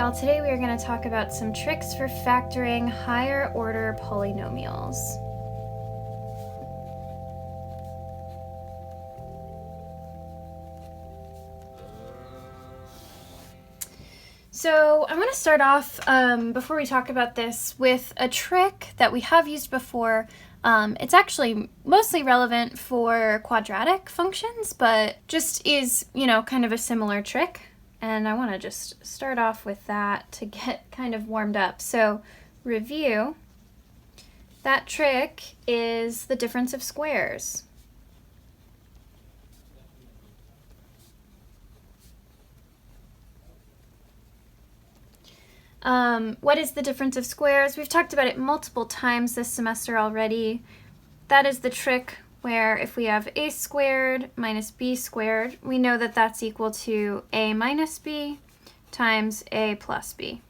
y'all. Today we are going to talk about some tricks for factoring higher order polynomials. So I want to start off, before we talk about this, with a trick that we have used before. It's actually mostly relevant for quadratic functions, but just is, kind of a similar trick. And I want to just start off with that to get kind of warmed up. So review, that trick is the difference of squares. What is the difference of squares? We've talked about it multiple times this semester already. That is the trick where if we have a squared minus b squared, we know that that's equal to a minus b times a plus b.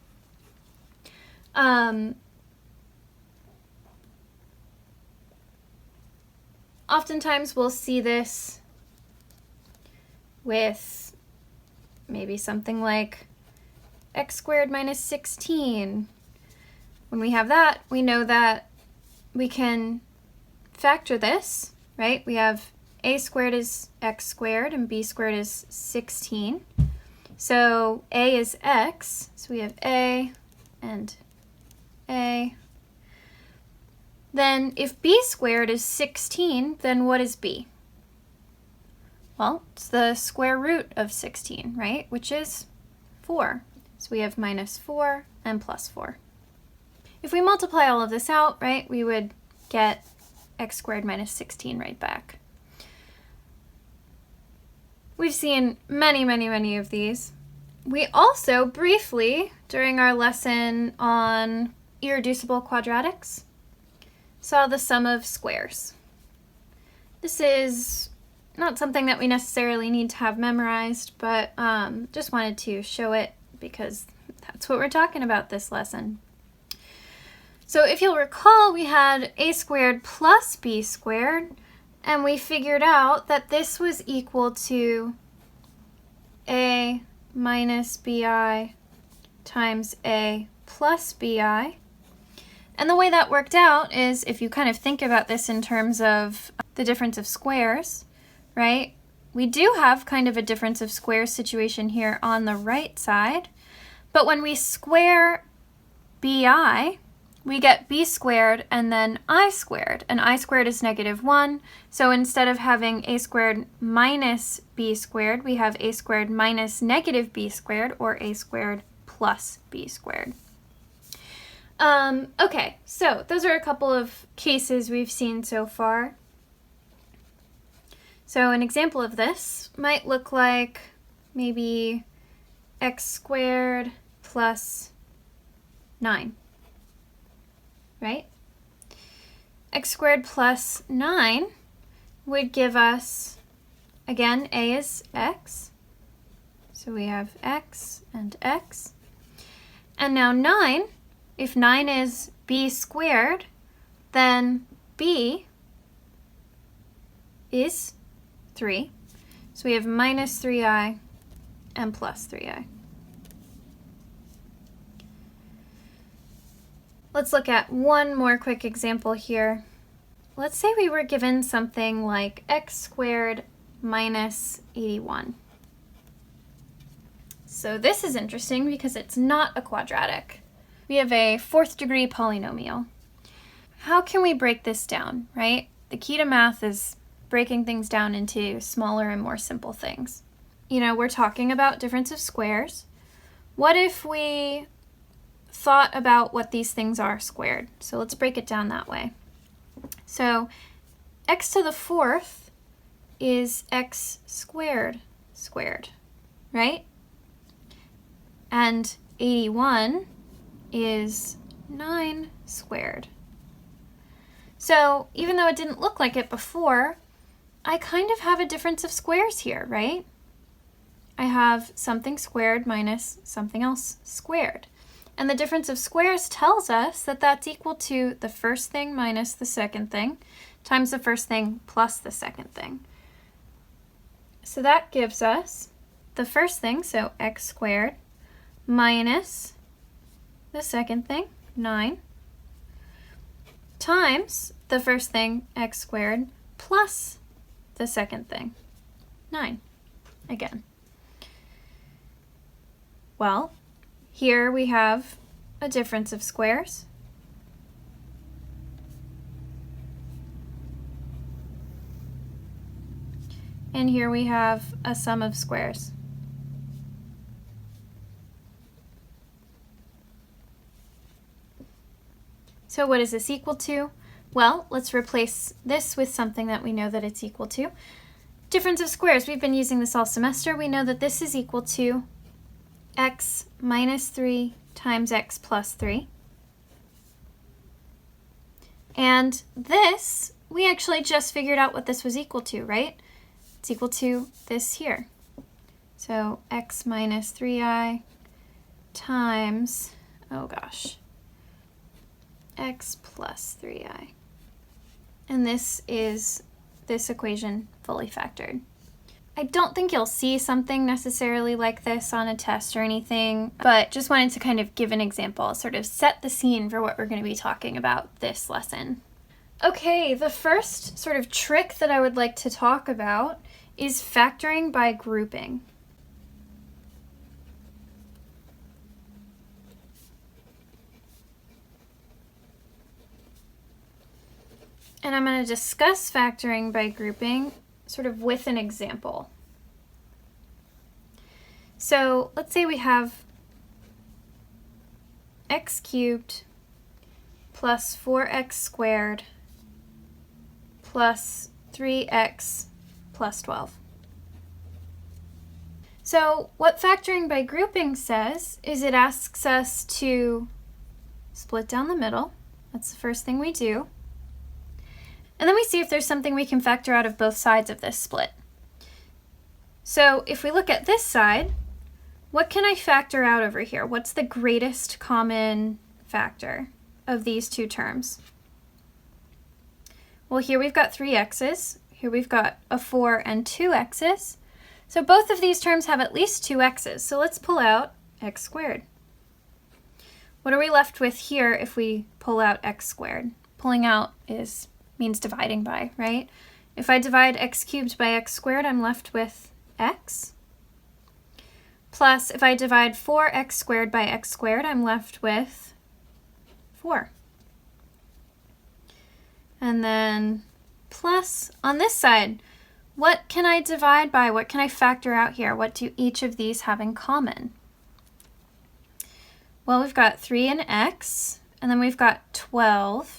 Oftentimes we'll see this with maybe something like x squared minus 16. When we have that, we know that we can factor this, right? We have a squared is x squared and b squared is 16. So a is x, so we have a and a. Then if b squared is 16, then what is b? Well, it's the square root of 16, right? Which is 4. So we have minus 4 and plus 4. If we multiply all of this out, right, we would get x squared minus 16 right back. We've seen many of these. We also briefly, during our lesson on irreducible quadratics, saw the sum of squares. This is not something that we necessarily need to have memorized, but just wanted to show it because that's what we're talking about this lesson. So if you'll recall, we had a squared plus b squared, and we figured out that this was equal to a minus bi times a plus bi. And the way that worked out is, if you kind of think about this in terms of the difference of squares, right? We do have kind of a difference of squares situation here on the right side, but when we square bi, we get b squared and then I squared, and I squared is -1, so instead of having a squared minus b squared, we have a squared minus negative b squared, or a squared plus b squared. Okay, so those are a couple of cases we've seen so far. So an example of this might look like maybe x squared plus 9. Right? X squared plus 9 would give us, again, a is x. So we have x and x. And now 9, if 9 is b squared, then b is 3. So we have minus 3i and plus 3i. Let's look at one more quick example here. Let's say we were given something like x squared minus 81. So this is interesting because it's not a quadratic. We have a 4th degree polynomial. How can we break this down, right? The key to math is breaking things down into smaller and more simple things. We're talking about difference of squares. What if we thought about what these things are squared? So let's break it down that way. So x to the 4th is x squared squared, right? And 81 is 9 squared. So even though it didn't look like it before, I kind of have a difference of squares here, right? I have something squared minus something else squared. And the difference of squares tells us that that's equal to the first thing minus the second thing times the first thing plus the second thing. So that gives us the first thing, so x squared minus the second thing, 9, times the first thing, x squared, plus the second thing, 9, again. Well, here we have a difference of squares. And here we have a sum of squares. So what is this equal to? Well, let's replace this with something that we know that it's equal to. Difference of squares, we've been using this all semester. We know that this is equal to x minus 3 times x plus 3. And this, we actually just figured out what this was equal to, right? It's equal to this here. So x minus 3i times, oh gosh, x plus 3i. And this is this equation fully factored. I don't think you'll see something necessarily like this on a test or anything, but just wanted to kind of give an example, sort of set the scene for what we're going to be talking about this lesson. Okay, the first sort of trick that I would like to talk about is factoring by grouping. And I'm going to discuss factoring by grouping sort of with an example. So let's say we have x cubed plus 4x squared plus 3x plus 12. So what factoring by grouping says is it asks us to split down the middle. That's the first thing we do. And then we see if there's something we can factor out of both sides of this split. So if we look at this side, what can I factor out over here? What's the greatest common factor of these two terms? Well, here we've got 3 x's. Here we've got a 4 and 2 x's. So both of these terms have at least 2 x's. So let's pull out x squared. What are we left with here if we pull out x squared? Pulling out means dividing by, right? If I divide x cubed by x squared, I'm left with x. Plus, if I divide 4x squared by x squared, I'm left with 4. And then plus, on this side, what can I divide by? What can I factor out here? What do each of these have in common? Well, we've got 3 and x, and then we've got 12.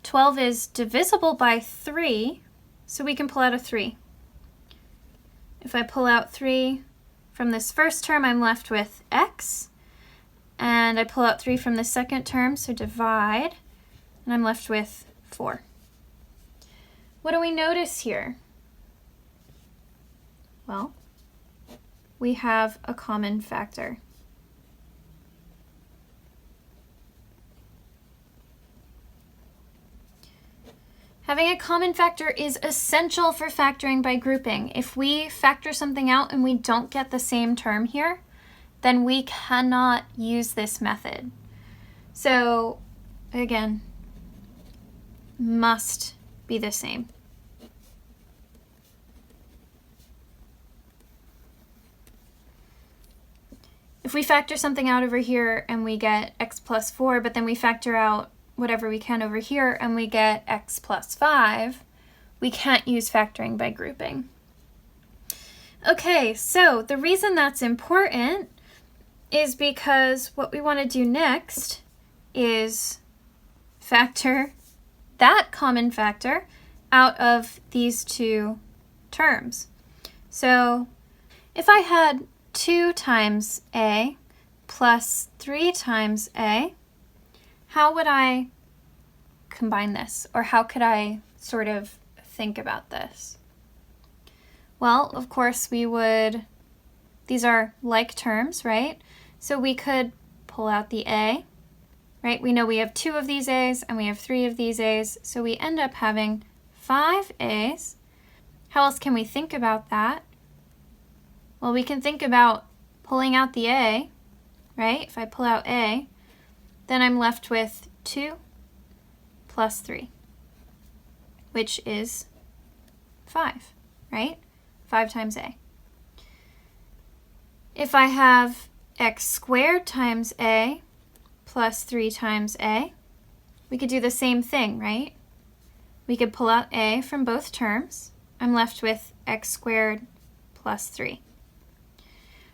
12 is divisible by 3, so we can pull out a 3. If I pull out 3 from this first term, I'm left with x, and I pull out 3 from the second term, so divide, and I'm left with 4. What do we notice here? Well, we have a common factor. Having a common factor is essential for factoring by grouping. If we factor something out and we don't get the same term here, then we cannot use this method. So again, must be the same. If we factor something out over here and we get x plus 4, but then we factor out whatever we can over here and we get x plus 5, we can't use factoring by grouping. Okay, so the reason that's important is because what we want to do next is factor that common factor out of these two terms. So if I had 2 times a plus 3 times a, how would I combine this? Or how could I sort of think about this? Well, of course, these are like terms, right? So we could pull out the a, right? We know we have 2 of these a's and we have 3 of these a's, so we end up having 5 a's. How else can we think about that? Well, we can think about pulling out the a right? If I pull out a, then I'm left with 2 plus 3, which is 5, right? 5 times a. If I have x squared times a plus 3 times a, we could do the same thing, right? We could pull out a from both terms. I'm left with x squared plus 3.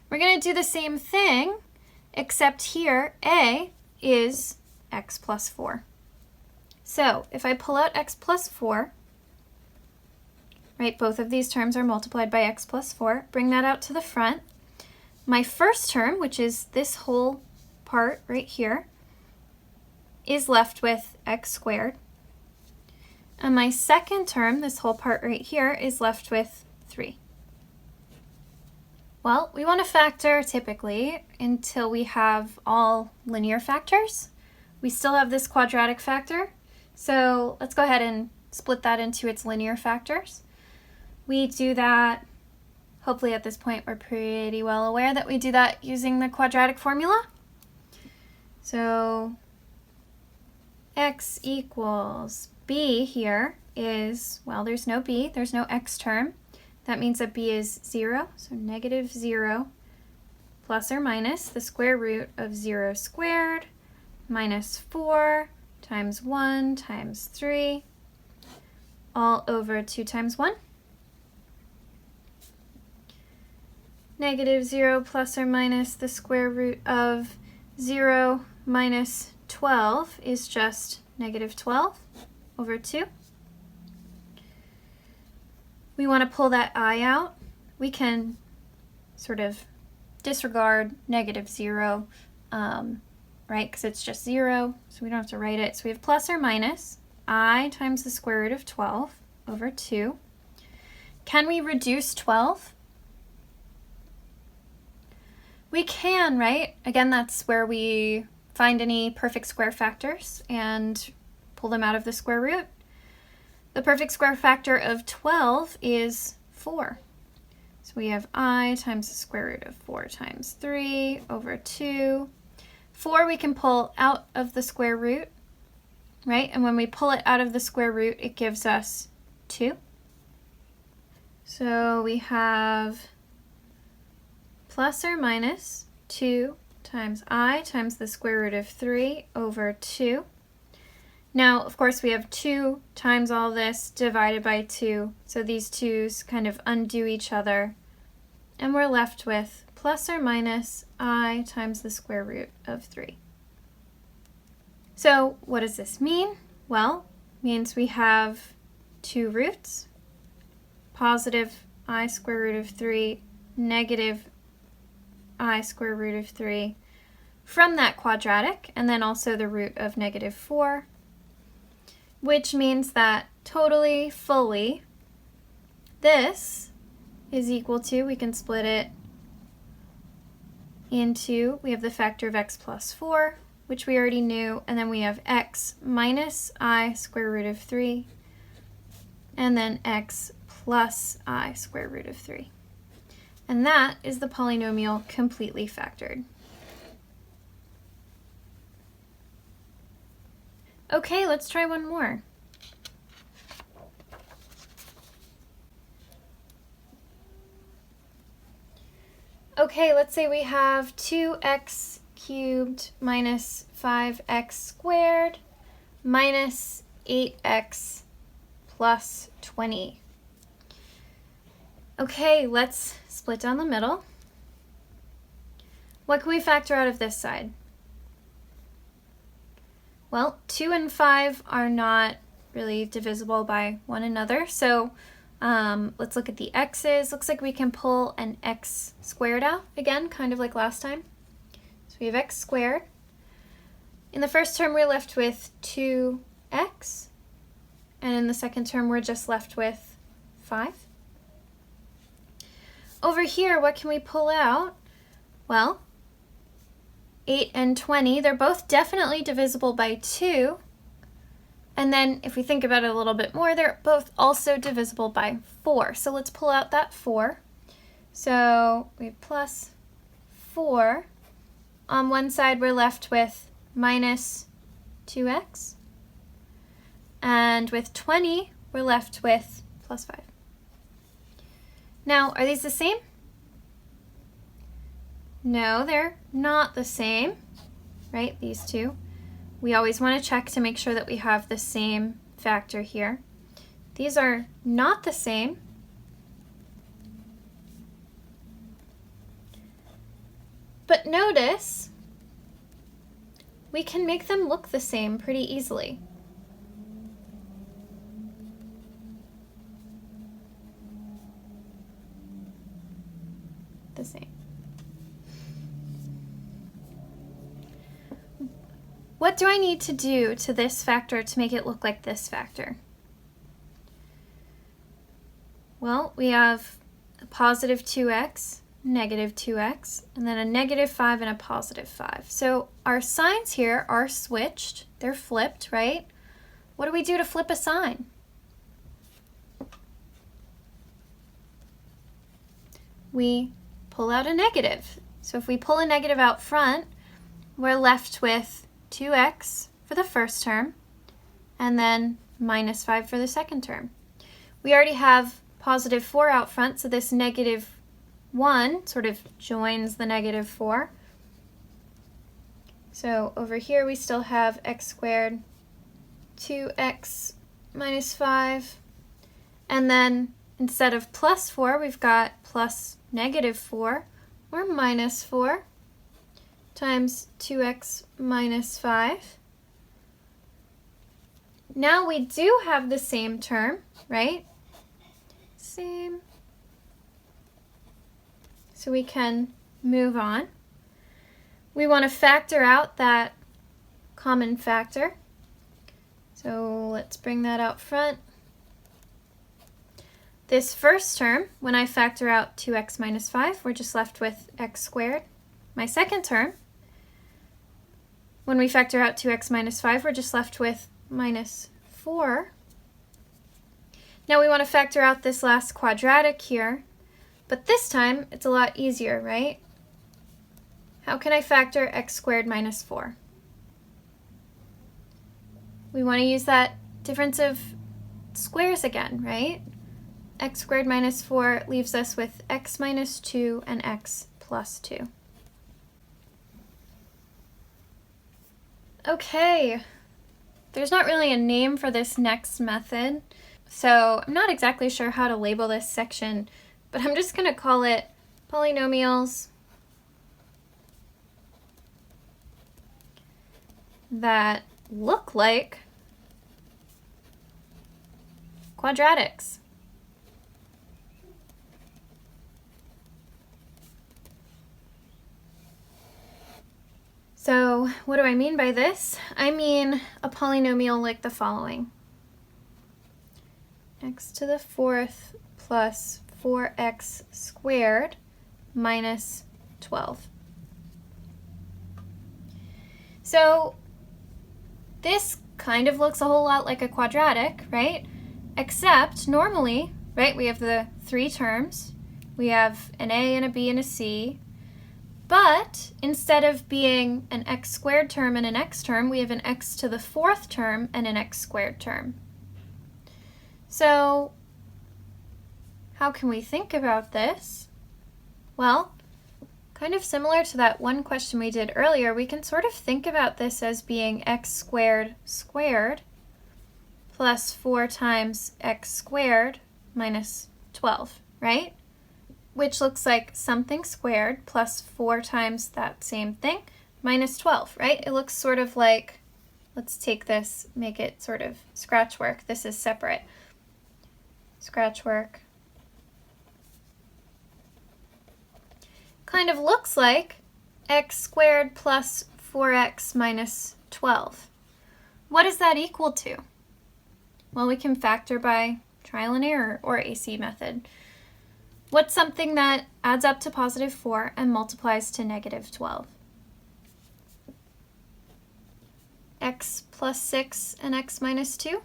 We're going to do the same thing, except here a is x plus 4. So if I pull out x plus 4, right, both of these terms are multiplied by x plus 4, bring that out to the front. My first term, which is this whole part right here, is left with x squared. And my second term, this whole part right here, is left with 3. Well, we want to factor typically until we have all linear factors. We still have this quadratic factor, so let's go ahead and split that into its linear factors. We do that, hopefully at this point we're pretty well aware that we do that using the quadratic formula. So x equals b here is, well, there's no b, there's no x term. That means that b is 0, so negative 0 plus or minus the square root of 0 squared minus 4 times 1 times 3 all over 2 times 1. Negative 0 plus or minus the square root of 0 minus 12 is just negative 12 over 2. We want to pull that I out. We can sort of disregard negative 0, right, because it's just 0, so we don't have to write it. So we have plus or minus I times the square root of 12 over 2. Can we reduce 12? We can, right? Again, that's where we find any perfect square factors and pull them out of the square root. The perfect square factor of 12 is 4. So we have I times the square root of 4 times 3 over 2. 4 we can pull out of the square root, right? And when we pull it out of the square root, it gives us 2. So we have plus or minus 2 times I times the square root of 3 over 2. Now, of course, we have 2 times all this divided by 2, so these 2's kind of undo each other, and we're left with plus or minus I times the square root of 3. So what does this mean? Well, it means we have 2 roots, positive I square root of 3, negative I square root of 3 from that quadratic, and then also the root of negative 4. Which means that totally, fully, this is equal to, we can split it into, we have the factor of x plus 4, which we already knew, and then we have x minus I square root of 3, and then x plus I square root of 3. And that is the polynomial completely factored. Okay, let's try one more. Okay, let's say we have 2x cubed minus 5x squared minus 8x plus 20. Okay, let's split down the middle. What can we factor out of this side? Well, 2 and 5 are not really divisible by one another, so let's look at the x's. Looks like we can pull an x squared out, again, kind of like last time. So we have x squared. In the first term, we're left with 2x, and in the second term, we're just left with 5. Over here, what can we pull out? Well, 8 and 20, they're both definitely divisible by 2. And then if we think about it a little bit more, they're both also divisible by 4. So let's pull out that 4. So we have plus 4 on one side we're left with minus 2x. And with 20, we're left with plus 5. Now, are these the same? No, they're not the same, right? These two. We always want to check to make sure that we have the same factor here. These are not the same. But notice, we can make them look the same pretty easily. The same. What do I need to do to this factor to make it look like this factor? Well, we have a positive 2x, negative 2x, and then a negative 5 and a positive 5. So our signs here are switched. They're flipped, right? What do we do to flip a sign? We pull out a negative. So if we pull a negative out front, we're left with 2x for the first term, and then minus 5 for the second term. We already have positive 4 out front, so this negative 1 sort of joins the negative 4. So over here we still have x squared, 2x minus 5, and then instead of plus 4, we've got plus negative 4, or minus 4, times 2x minus 5. Now we do have the same term, right? Same. So we can move on. We want to factor out that common factor. So let's bring that out front. This first term, when I factor out 2x minus 5, we're just left with x squared. My second term, when we factor out 2x minus 5, we're just left with minus 4. Now we want to factor out this last quadratic here, but this time it's a lot easier, right? How can I factor x squared minus 4? We want to use that difference of squares again, right? X squared minus 4 leaves us with x minus 2 and x plus 2. Okay, there's not really a name for this next method, so I'm not exactly sure how to label this section, but I'm just going to call it polynomials that look like quadratics. So what do I mean by this? I mean a polynomial like the following. X to the fourth plus 4x squared minus 12. So this kind of looks a whole lot like a quadratic, right? Except normally, right, we have the three terms. We have an a and a b and a c. But instead of being an x squared term and an x term, we have an x to the fourth term and an x squared term. So how can we think about this? Well, kind of similar to that one question we did earlier, we can sort of think about this as being x squared squared plus 4 times x squared minus 12, right? Which looks like something squared plus 4 times that same thing minus 12, right? It looks sort of like, let's take this, make it sort of scratch work. This is separate. Scratch work. Kind of looks like x squared plus 4x minus 12. What does that equal to? Well, we can factor by trial and error or AC method. What's something that adds up to positive 4 and multiplies to negative 12? X plus 6 and x minus 2?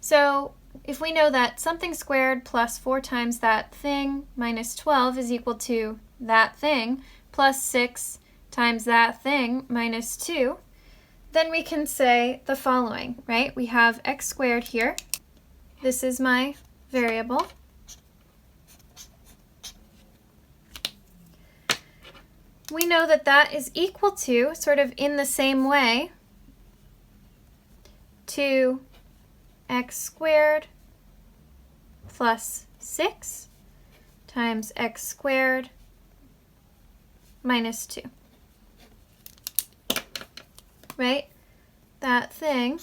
So if we know that something squared plus 4 times that thing minus 12 is equal to that thing plus 6 times that thing minus 2, then we can say the following, right? We have x squared here. This is my variable. We know that that is equal to, sort of in the same way, to x squared plus 6 times x squared minus 2. Right? That thing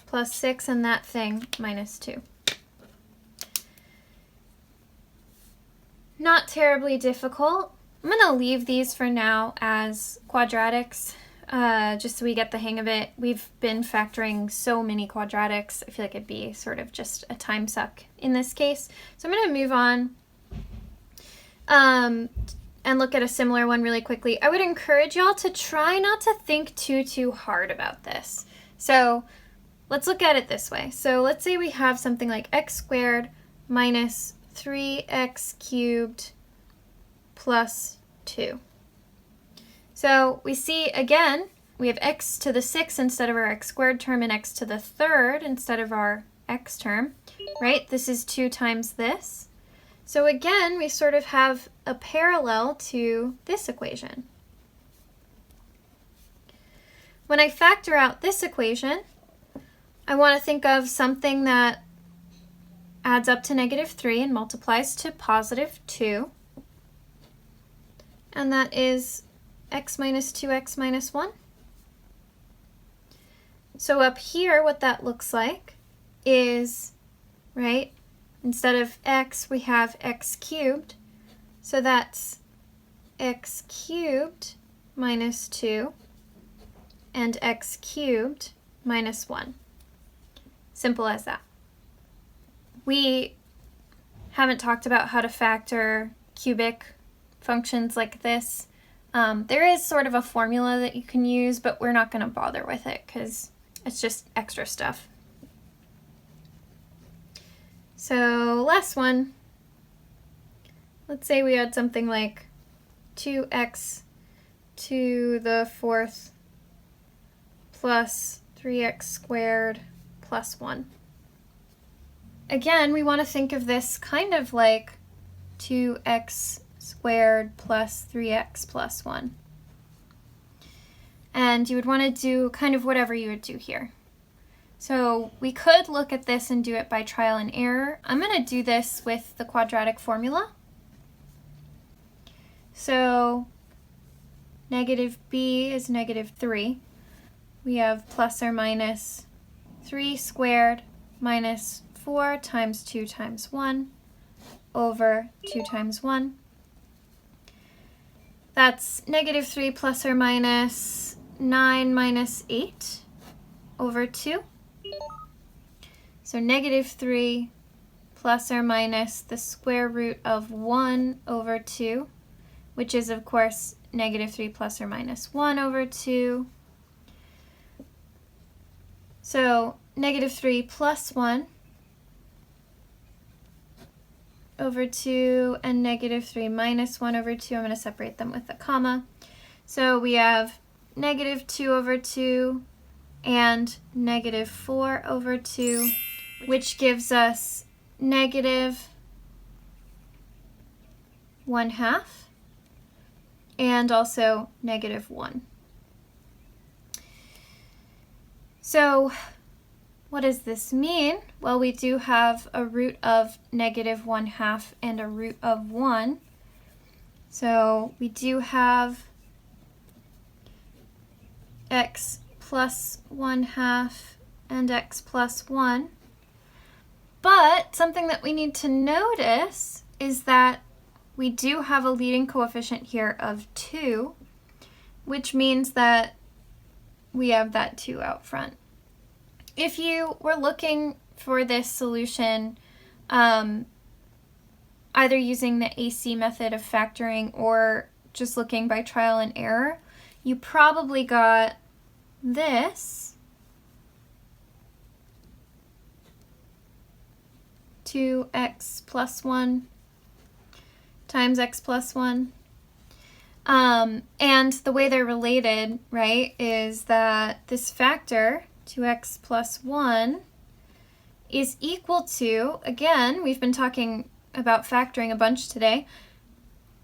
plus 6 and that thing minus 2. Not terribly difficult. I'm going to leave these for now as quadratics, just so we get the hang of it. We've been factoring so many quadratics. I feel like it'd be sort of just a time suck in this case. So I'm going to move on and look at a similar one really quickly. I would encourage y'all to try not to think too hard about this. So let's look at it this way. So let's say we have something like x squared minus 3x cubed plus 2. So we see again, we have x to the 6th instead of our x squared term and x to the 3rd instead of our x term, right? This is 2 times this. So again, we sort of have a parallel to this equation. When I factor out this equation, I want to think of something that adds up to -3 and multiplies to +2. And that is x minus 2x minus 1. So up here, what that looks like is, right, instead of x, we have x cubed. So that's x cubed minus 2 and x cubed minus 1. Simple as that. We haven't talked about how to factor cubic functions like this. There is sort of a formula that you can use, but we're not going to bother with it because it's just extra stuff. So last one, let's say we had something like 2x to the 4th plus 3x squared plus 1. Again, we want to think of this kind of like 2x squared plus 3x plus 1. And you would want to do kind of whatever you would do here. So we could look at this and do it by trial and error. I'm going to do this with the quadratic formula. So negative b is -3. We have plus or minus 3 squared minus 4 times 2 times 1 over 2 times 1. That's -3 plus or minus 9 minus 8 over 2. So -3 plus or minus the square root of 1 over 2, which is of course -3 plus or minus 1 over 2. So -3 plus 1 over 2 and -3 minus 1 over 2. I'm going to separate them with a comma. So we have -2 over 2 and -4 over 2, which gives us -1/2 and also -1. So what does this mean? Well, we do have a root of -1/2 and a root of 1. So we do have x plus 1/2 and x plus 1. But something that we need to notice is that we do have a leading coefficient here of 2, which means that we have that 2 out front. If you were looking for this solution, either using the AC method of factoring or just looking by trial and error, you probably got this 2x plus 1 times x plus 1. And the way they're related, right, is that this factor, 2x plus 1, is equal to, again, we've been talking about factoring a bunch today,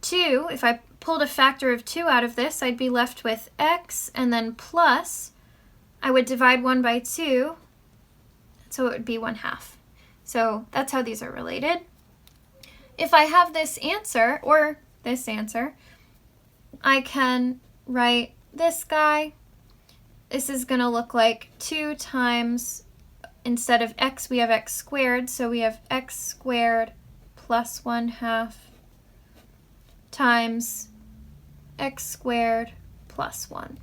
2, if I pulled a factor of 2 out of this, I'd be left with x, and then plus, I would divide 1 by 2, so it would be 1/2. So that's how these are related. If I have this answer, or this answer, I can write this guy. This is going to look like 2 times, instead of x, we have x squared, so we have x squared plus 1/2 times x squared plus 1.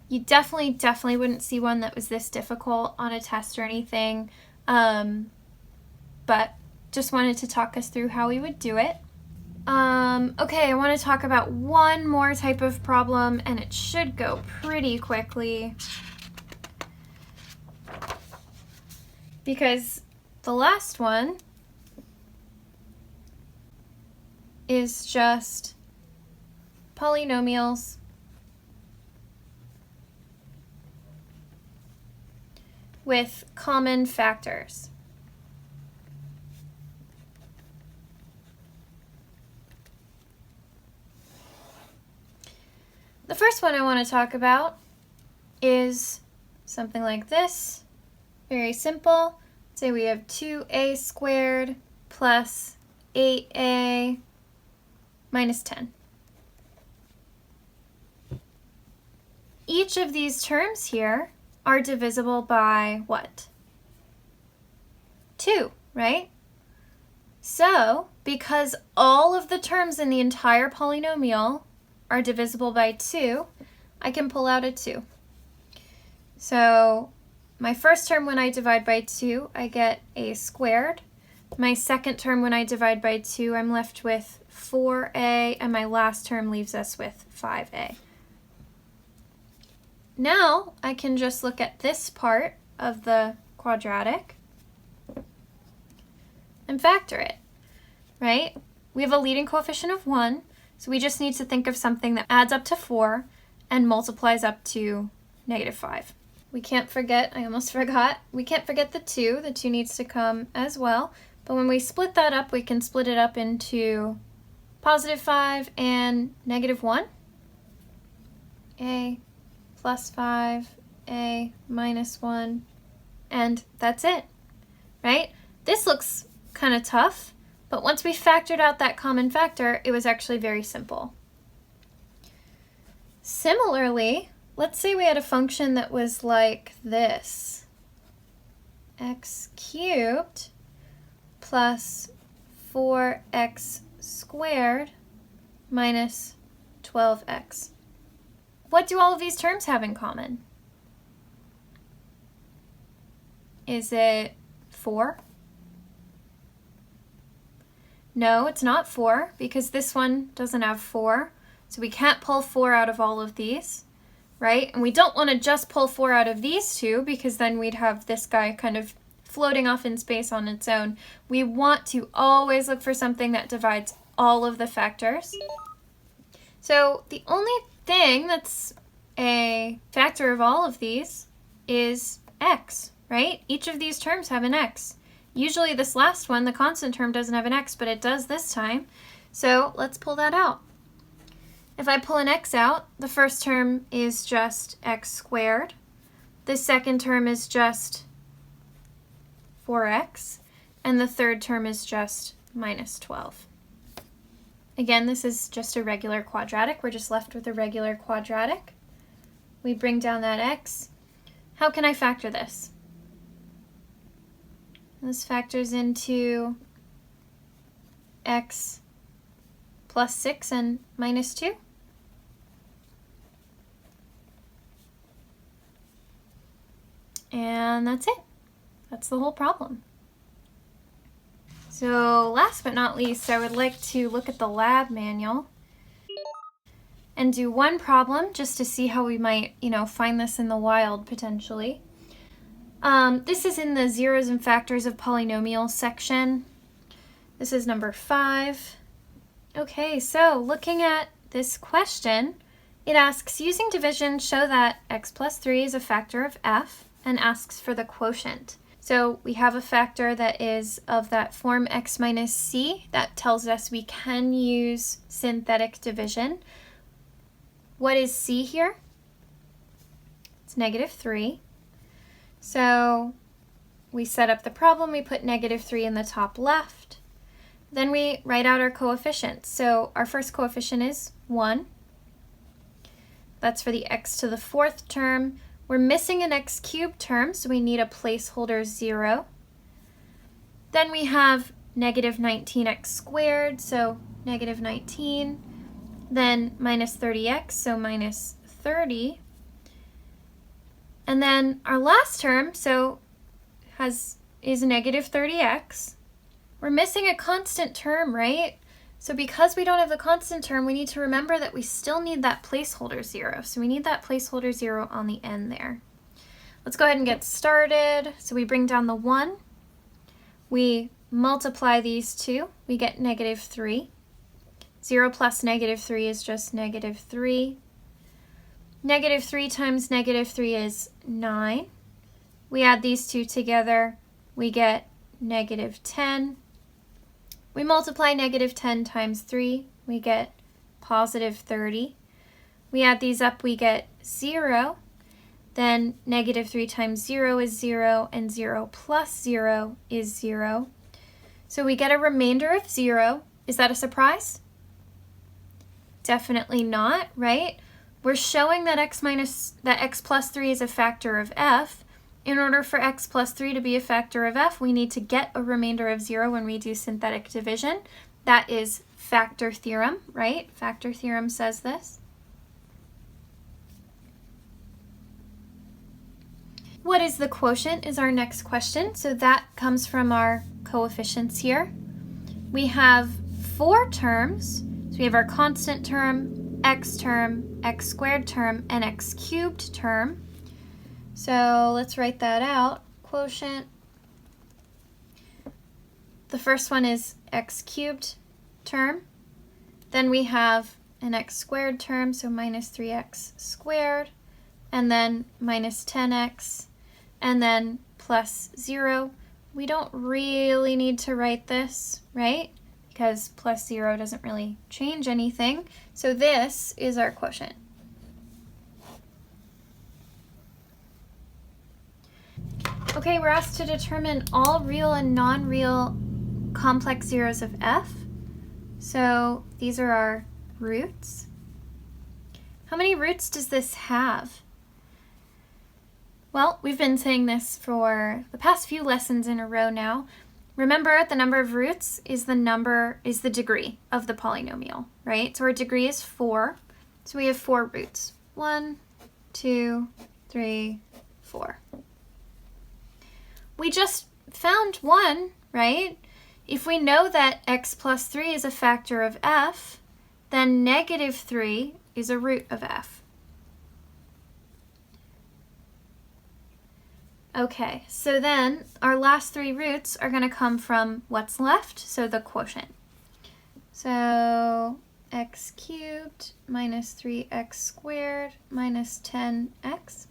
You definitely wouldn't see one that was this difficult on a test or anything, but just wanted to talk us through how we would do it. Okay, I want to talk about one more type of problem, and it should go pretty quickly, because the last one is just polynomials with common factors. The first one I want to talk about is something like this. Very simple. Say we have 2a squared plus 8a minus 10. Each of these terms here are divisible by what? 2, right? So, because all of the terms in the entire polynomial are divisible by 2, I can pull out a 2. So my first term when I divide by 2, I get a squared. My second term when I divide by 2, I'm left with 4a, and my last term leaves us with 5a. Now I can just look at this part of the quadratic and factor it, right? We have a leading coefficient of 1, so we just need to think of something that adds up to 4 and multiplies up to -5. We can't forget, I almost forgot, we can't forget the 2. The 2 needs to come as well. But when we split that up, we can split it up into +5 and -1. A plus 5, a minus 1, and that's it, right? This looks kind of tough, but once we factored out that common factor, it was actually very simple. Similarly, let's say we had a function that was like this. X cubed plus 4x squared minus 12x. What do all of these terms have in common? Is it 4? No, it's not 4, because this one doesn't have 4. So we can't pull 4 out of all of these, right? And we don't want to just pull 4 out of these two, because then we'd have this guy kind of floating off in space on its own. We want to always look for something that divides all of the factors. So the only thing that's a factor of all of these is x, right? Each of these terms have an x. Usually this last one, the constant term, doesn't have an x, but it does this time. So let's pull that out. If I pull an x out, the first term is just x squared. The second term is just 4x. And the third term is just minus 12. Again, this is just a regular quadratic. We're just left with a regular quadratic. We bring down that x. How can I factor this? This factors into x plus 6 and minus 2. And that's it. That's the whole problem. So last but not least, I would like to look at the lab manual and do one problem just to see how we might, find this in the wild potentially. This is in the zeros and factors of polynomials section. This is number 5. Okay, so looking at this question, it asks, using division, show that x plus 3 is a factor of f, and asks for the quotient. So we have a factor that is of that form x minus c. That tells us we can use synthetic division. What is c here? It's -3. So we set up the problem, we put -3 in the top left. Then we write out our coefficients. So our first coefficient is 1. That's for the x to the 4th term. We're missing an x cubed term, so we need a placeholder 0. Then we have -19x squared, so -19. Then minus 30x, so minus 30. And then our last term, so is -30x. We're missing a constant term, right? So because we don't have the constant term, we need to remember that we still need that placeholder 0. So we need that placeholder 0 on the end there. Let's go ahead and get started. So we bring down the 1. We multiply these two. We get -3. 0 plus -3 is just -3. -3 times -3 is 9. We add these two together. We get -10. We multiply -10 times 3, we get +30. We add these up, we get 0. Then -3 times 0 is 0, and 0 plus 0 is 0. So we get a remainder of 0. Is that a surprise? Definitely not, right? We're showing that x plus 3 is a factor of f. In order for x plus 3 to be a factor of f, we need to get a remainder of 0 when we do synthetic division. That is factor theorem, right? Factor theorem says this. What is the quotient is our next question. So that comes from our coefficients here. We have 4 terms. So we have our constant term, x squared term, and x cubed term. So let's write that out. Quotient. The first one is x cubed term. Then we have an x squared term, so minus 3x squared, and then minus 10x, and then plus 0. We don't really need to write this, right? Because plus 0 doesn't really change anything. So this is our quotient. Okay, we're asked to determine all real and non-real complex zeros of f. So these are our roots. How many roots does this have? Well, we've been saying this for the past few lessons in a row now. Remember, the number of roots is the degree of the polynomial, right? So our degree is 4. So we have 4 roots. 1, 2, 3, 4. We just found 1, right? If we know that x plus 3 is a factor of f, then -3 is a root of f. Okay, so then our last 3 roots are going to come from what's left, so the quotient. So x cubed minus 3x squared minus 10x.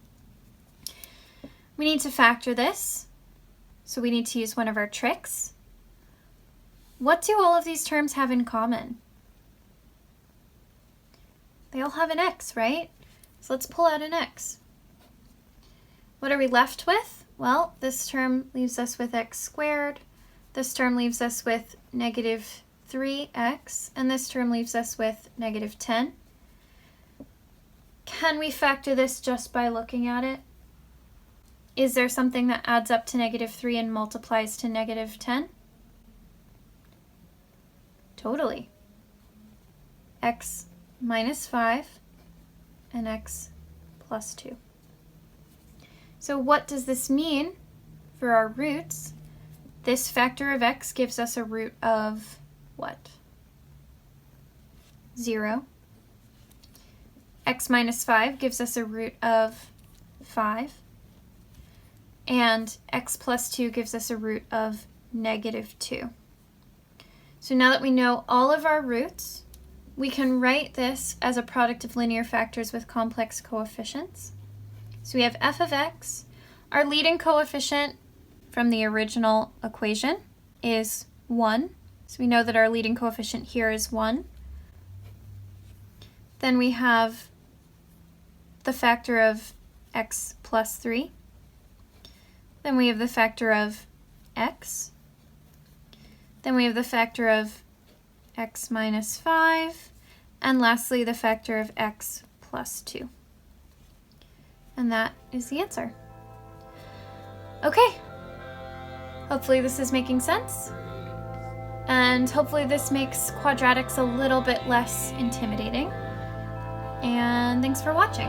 We need to factor this. So we need to use one of our tricks. What do all of these terms have in common? They all have an x, right? So let's pull out an x. What are we left with? Well, this term leaves us with x squared. This term leaves us with -3x. And this term leaves us with -10. Can we factor this just by looking at it? Is there something that adds up to -3 and multiplies to -10? Totally. X minus 5 and x plus 2. So what does this mean for our roots? This factor of x gives us a root of what? 0. X minus 5 gives us a root of 5. and x plus 2 gives us a root of -2. So now that we know all of our roots, we can write this as a product of linear factors with complex coefficients. So we have f of x. Our leading coefficient from the original equation is 1. So we know that our leading coefficient here is 1. Then we have the factor of x plus 3. Then we have the factor of x. Then we have the factor of x minus 5. And lastly, the factor of x plus 2. And that is the answer. Okay. Hopefully this is making sense. And hopefully this makes quadratics a little bit less intimidating. And thanks for watching.